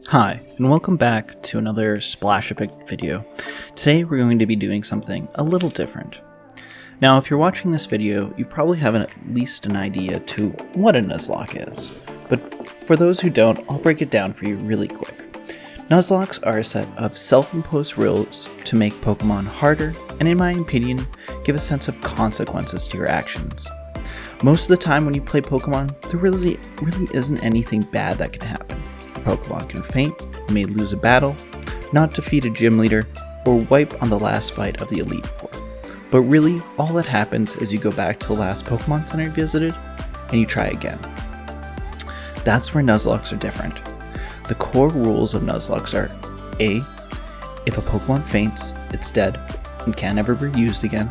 Hi, and welcome back to another Splash Epic video. Today we're going to be doing something a little different. Now, if you're watching this video, you probably have at least an idea to what a nuzloke is. But for those who don't, I'll break it down for you really quick. Nuzlocks are a set of self-imposed rules to make Pokemon harder, and in my opinion, give a sense of consequences to your actions. Most of the time when you play Pokemon, there really isn't anything bad that can happen. Pokemon can faint, you may lose a battle, not defeat a gym leader, or wipe on the last fight of the Elite Four. But really, all that happens is you go back to the last Pokemon Center you visited, and you try again. That's where Nuzlockes are different. The core rules of Nuzlockes are A. If a Pokemon faints, it's dead, and can't ever be used again.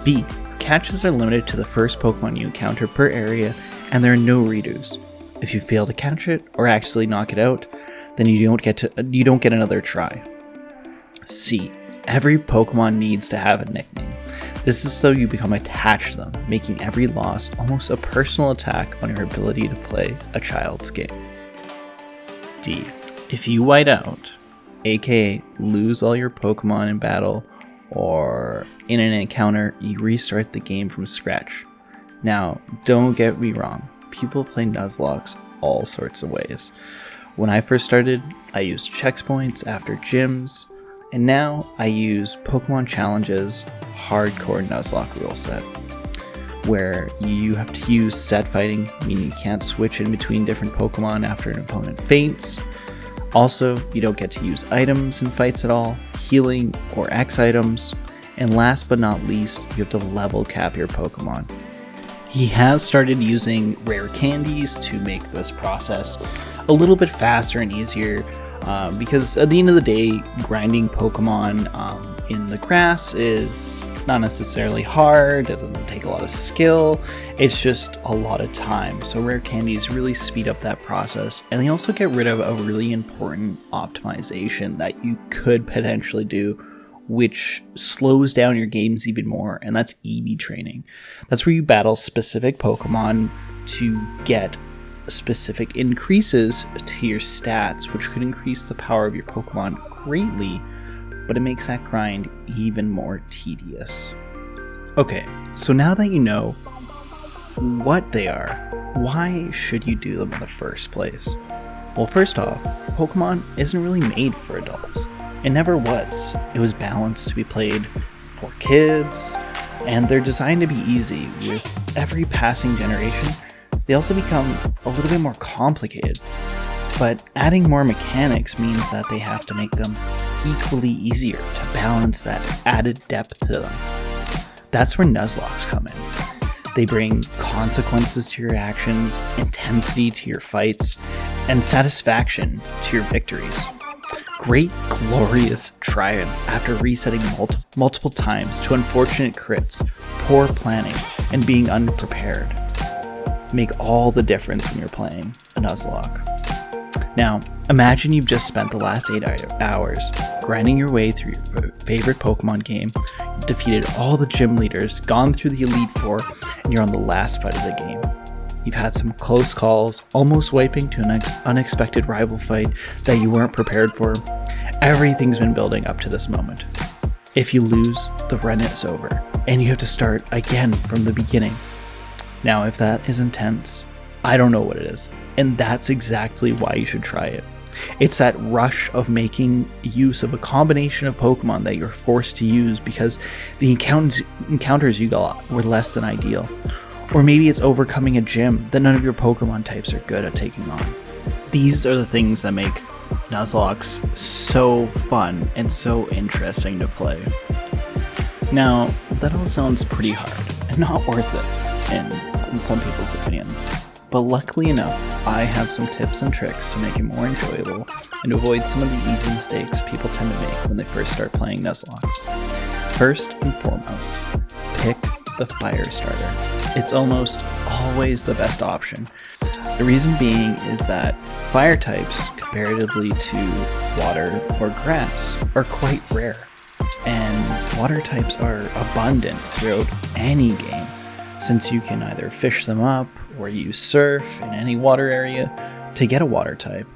B. Catches are limited to the first Pokemon you encounter per area, and there are no redos. If you fail to catch it or accidentally knock it out, then you don't get another try. C. Every Pokemon needs to have a nickname. This is so you become attached to them, making every loss almost a personal attack on your ability to play a child's game. D. If you white out, aka lose all your Pokemon in battle, or in an encounter, you restart the game from scratch. Now, don't get me wrong. People play Nuzlockes all sorts of ways. When I first started, I used checkpoints after gyms, and now I use Pokemon Challenges hardcore Nuzlocke rule set, where you have to use set fighting, meaning you can't switch in between different Pokemon after an opponent faints. Also, you don't get to use items in fights at all, healing or X items, and last but not least, you have to level cap your Pokemon. He has started using rare candies to make this process a little bit faster and easier because at the end of the day, grinding Pokemon in the grass is not necessarily hard, it doesn't take a lot of skill, it's just a lot of time. So rare candies really speed up that process, and they also get rid of a really important optimization that you could potentially do, which slows down your games even more, and that's EV training. That's where you battle specific Pokemon to get specific increases to your stats, which could increase the power of your Pokemon greatly, but it makes that grind even more tedious. Okay, so now that you know what they are, why should you do them in the first place? Well, first off, Pokemon isn't really made for adults. It never was. It was balanced to be played for kids, and they're designed to be easy. With every passing generation, they also become a little bit more complicated, but adding more mechanics means that they have to make them equally easier to balance that added depth to them. That's where Nuzlockes come in. They bring consequences to your actions, intensity to your fights, and satisfaction to your victories. Great, glorious triumph after resetting multiple times to unfortunate crits, poor planning, and being unprepared make all the difference when you're playing a Nuzlocke. Now, imagine you've just spent the last 8 hours grinding your way through your favorite Pokemon game, defeated all the gym leaders, gone through the Elite Four, and you're on the last fight of the game. You've had some close calls, almost wiping to an unexpected rival fight that you weren't prepared for. Everything's been building up to this moment. If you lose, the run is over, and you have to start again from the beginning. Now, if that is intense, I don't know what it is, and that's exactly why you should try it. It's that rush of making use of a combination of Pokemon that you're forced to use because the encounters you got were less than ideal. Or maybe it's overcoming a gym that none of your Pokemon types are good at taking on. These are the things that make Nuzlockes so fun and so interesting to play. Now, that all sounds pretty hard and not worth it in some people's opinions. But luckily enough, I have some tips and tricks to make it more enjoyable and to avoid some of the easy mistakes people tend to make when they first start playing Nuzlockes. First and foremost, pick the fire starter. It's almost always the best option. The reason being is that fire types, comparatively to water or grass, are quite rare, and water types are abundant throughout any game, since you can either fish them up or use surf in any water area to get a water type.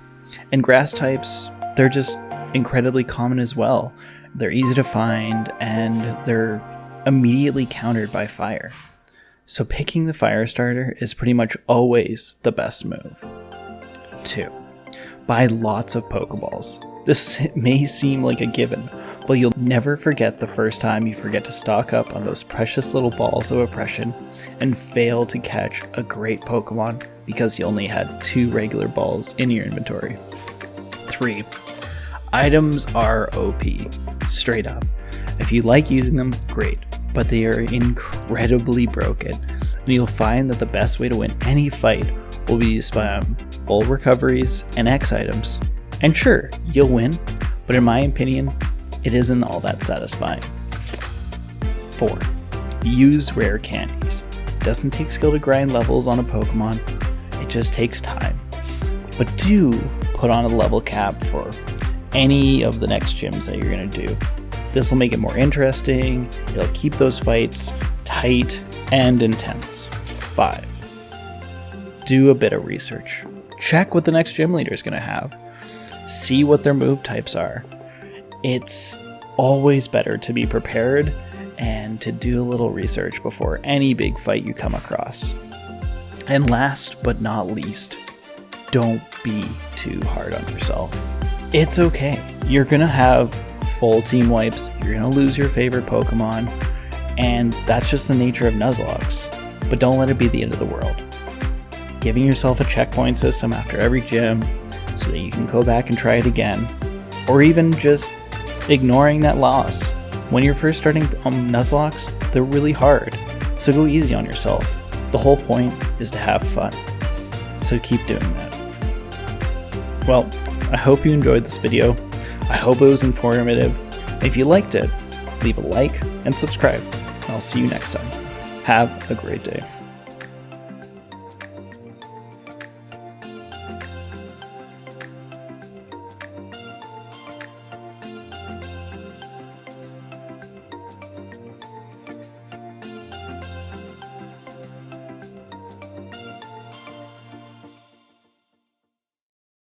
And grass types, they're just incredibly common as well. They're easy to find, and they're immediately countered by fire. So picking the fire starter is pretty much always the best move. 2. Buy lots of Pokeballs. This may seem like a given, but you'll never forget the first time you forget to stock up on those precious little balls of oppression and fail to catch a great Pokemon because you only had 2 regular balls in your inventory. 3. Items are OP, straight up. If you like using them, great, but they are incredibly broken, and you'll find that the best way to win any fight will be to spam full recoveries and X items. And sure, you'll win, but in my opinion, it isn't all that satisfying. 4. Use rare candies. It doesn't take skill to grind levels on a Pokemon, it just takes time. But do put on a level cap for any of the next gyms that you're going to do. This will make it more interesting, it'll keep those fights tight and intense. 5. Do a bit of research. Check what the next gym leader is going to have. See what their move types are. It's always better to be prepared and to do a little research before any big fight you come across. And last but not least, don't be too hard on yourself. It's okay. You're going to have full team wipes, you're going to lose your favorite Pokemon, and that's just the nature of Nuzlocke. But don't let it be the end of the world. Giving yourself a checkpoint system after every gym so that you can go back and try it again, or even just ignoring that loss. When you're first starting Nuzlocke, they're really hard, so go easy on yourself. The whole point is to have fun, so keep doing that. Well, I hope you enjoyed this video. I hope it was informative. If you liked it, leave a like and subscribe. I'll see you next time. Have a great day.